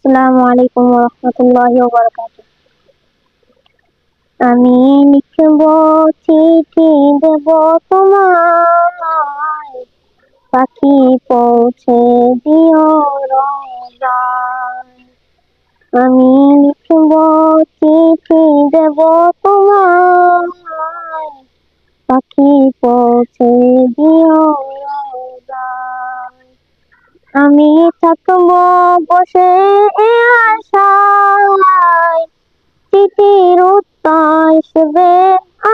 আসসালামু আলাইকুম ওয়া রাহমাতুল্লাহি ওয়া বারাকাতুহু। আমি লিখব চিঠি দেব তোমায়, পাখি পৌঁছে দিও রোজায়। আমি লিখব চিঠি দেব তোমায়, পাখি পৌঁছে দিও রোজায়। আমি থাকব বসে এ আশায়, চিঠির উত্তর আসবে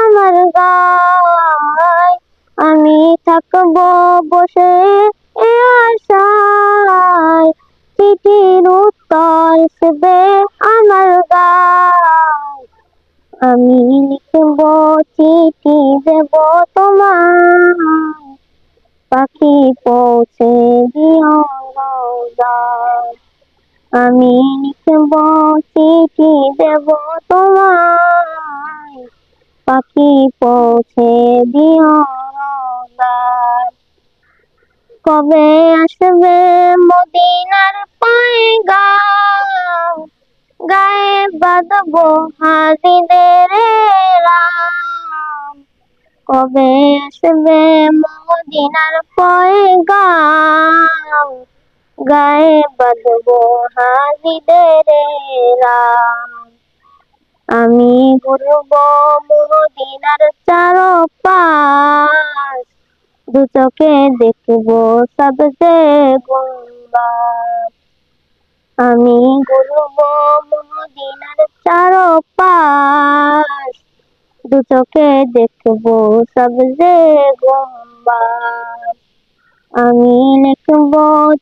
আমার গায়। আমি থাকব বসে এ আশায়, চিঠির উত্তর আসবে আমার গায়। আমি লিখব চিঠি দেব তোমায়, পাখি পৌঁছে দিও রোজায়। আমি লিখব চিঠি দেব তোমায়, পাখি পৌঁছে দিও রোজায়। কবে আসবে মদিনার পয়গাম, গায়ে বাঁধবো হাজিদের রাম। কবে আসবে মদিনার পয়গাম, গায়ে বাঁধবো হাজিদের রাম। আমি ঘুরব মদিনার চারপাশ, দু চোখে দেখবো সবচে গুণবান। আমি ঘুরব মদিনার চারপাশ, দু চোখে দেখবো সবচে গুণবান। আমি লিখব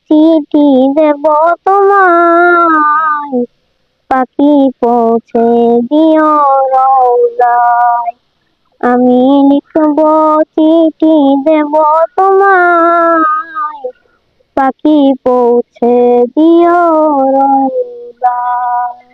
চিঠি দেব তোমায়, পাখি পৌঁছে দিও রোজায়। আমি লিখব চিঠি দেব তোমায়, পাখি পৌঁছে দিও রোজায়।